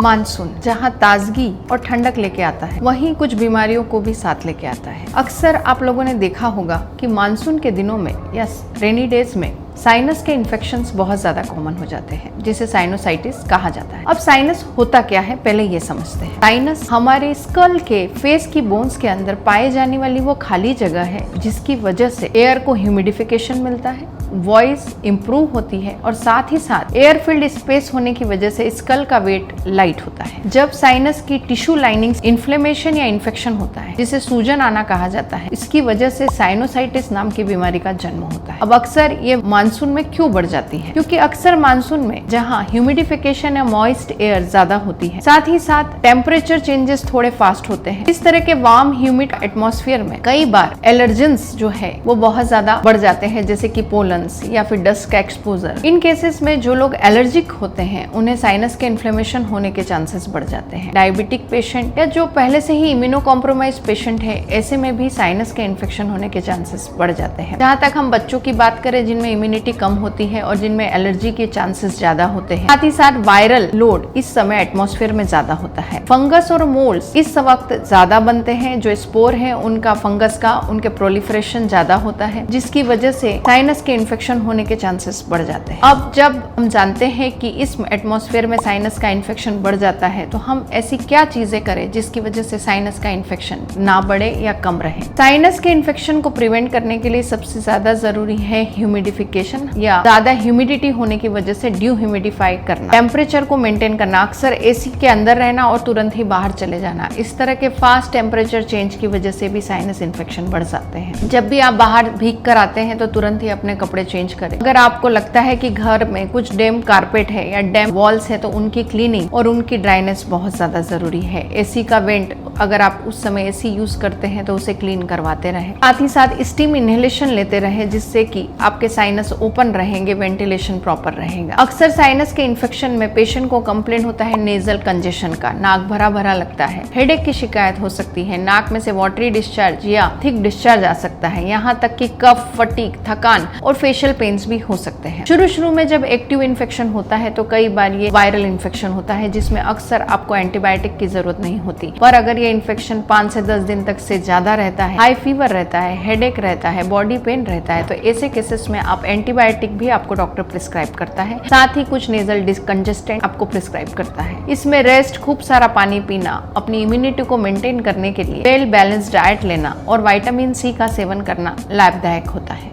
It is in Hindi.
मानसून जहाँ ताजगी और ठंडक लेके आता है, वहीं कुछ बीमारियों को भी साथ लेके आता है। अक्सर आप लोगों ने देखा होगा कि मानसून के दिनों में या रेनी डेज में साइनस के इन्फेक्शंस बहुत ज्यादा कॉमन हो जाते हैं, जिसे साइनोसाइटिस कहा जाता है। अब साइनस होता क्या है, पहले ये समझते हैं। साइनस हमारे स्कल के फेस की बोन्स के अंदर पाए जाने वाली वो खाली जगह है जिसकी वजह से एयर को ह्यूमिडिफिकेशन मिलता है, वॉइस इंप्रूव होती है और साथ ही साथ एयर फिल्ड स्पेस होने की वजह से स्कल का वेट लाइट होता है। जब साइनस की टिश्यू लाइनिंग्स इन्फ्लेमेशन या इन्फेक्शन होता है, जिसे सूजन आना कहा जाता है, इसकी वजह से साइनोसाइटिस नाम की बीमारी का जन्म होता है। अब अक्सर ये मानसून में क्यों बढ़ जाती है? क्योंकि अक्सर मानसून में जहाँ ह्यूमिडिफिकेशन या मॉइस्ट एयर ज्यादा होती है, साथ ही साथ टेम्परेचर चेंजेस थोड़े फास्ट होते हैं। इस तरह के वार्म ह्यूमिड एटमॉस्फेयर में कई बार एलर्जेंस जो है वो बहुत ज्यादा बढ़ जाते हैं, जैसे कि पोलन या फिर डस्ट का एक्सपोजर। इन केसेस में जो लोग एलर्जिक होते हैं उन्हें साइनस के इन्फ्लेमेशन होने के चांसेस बढ़ जाते हैं। डायबिटिक पेशेंट या जो पहले से ही इम्यूनो कॉम्प्रोमाइज पेशेंट है, ऐसे में भी साइनस के इन्फेक्शन होने के चांसेस बढ़ जाते हैं। जहां तक हम बच्चों की बात करें जिनमें इम्यूनिटी कम होती है और जिनमें एलर्जी के चांसेस ज्यादा होते हैं, साथ ही साथ वायरल लोड इस समय एटमॉस्फेयर में ज्यादा होता है। फंगस और मोल्ड्स इस वक्त ज्यादा बनते हैं। जो स्पोर है उनका, फंगस का, उनके प्रोलिफरेशन ज्यादा होता है, जिसकी वजह से साइनस के इन्फेक्शन होने के चांसेस बढ़ जाते हैं। अब जब हम जानते हैं कि इस एटमॉस्फेयर में साइनस का इन्फेक्शन बढ़ जाता है, तो हम ऐसी क्या चीजें करें जिसकी वजह से साइनस का इन्फेक्शन ना बढ़े या कम रहे? साइनस के इन्फेक्शन को प्रिवेंट करने के लिए सबसे ज्यादा जरूरी है ह्यूमिडिफिकेशन, या ज्यादा ह्यूमिडिटी होने की वजह से ड्यूह्यूमिडिफाई करना, टेम्परेचर को मेंटेन करना, अक्सर एसी के अंदर रहना और तुरंत ही बाहर चले जाना। इस तरह के फास्ट टेम्परेचर चेंज की वजह से भी साइनस इन्फेक्शन बढ़ सकते हैं। जब भी आप बाहर भीग कर आते हैं तो तुरंत ही अपने कपड़े चेंज करें। अगर आपको लगता है कि घर में कुछ डैम कारपेट है या डैम वॉल्स है, तो उनकी क्लीनिंग और उनकी ड्राइनेस बहुत ज्यादा जरूरी है। एसी का वेंट, अगर आप उस समय एसी यूज करते हैं तो उसे क्लीन करवाते रहें। साथ ही साथ स्टीम इनहेलेशन लेते रहें, जिससे कि आपके साइनस ओपन रहेंगे, वेंटिलेशन प्रॉपर रहेगा। अक्सर साइनस के इन्फेक्शन में पेशेंट को कंप्लेंट होता है नेजल कंजेशन का, नाक भरा भरा लगता है। हेडेक की शिकायत हो सकती है, नाक में से वाटरी डिस्चार्ज या थिक डिस्चार्ज आ सकता है। यहाँ तक कि कफ, फटीग, थकान और फेशियल पेन्स भी हो सकते हैं। शुरू में जब एक्टिव इन्फेक्शन होता है तो कई बार ये वायरल इन्फेक्शन होता है, जिसमें अक्सर आपको एंटीबायोटिक की जरूरत नहीं होती। पर अगर ये इन्फेक्शन 5 से 10 दिन तक से ज्यादा रहता है, हाई फीवर रहता है, हेडेक रहता है, बॉडी पेन रहता है, तो ऐसे केसेस में आप एंटीबायोटिक भी आपको डॉक्टर प्रिस्क्राइब करता है। साथ ही कुछ नेजल डिस्कंजेस्टेंट आपको प्रिस्क्राइब करता है। इसमें रेस्ट, खूब सारा पानी पीना, अपनी इम्यूनिटी को मेंटेन करने के लिए वेल बैलेंस डाइट लेना और विटामिन सी का सेवन करना लाभदायक होता है।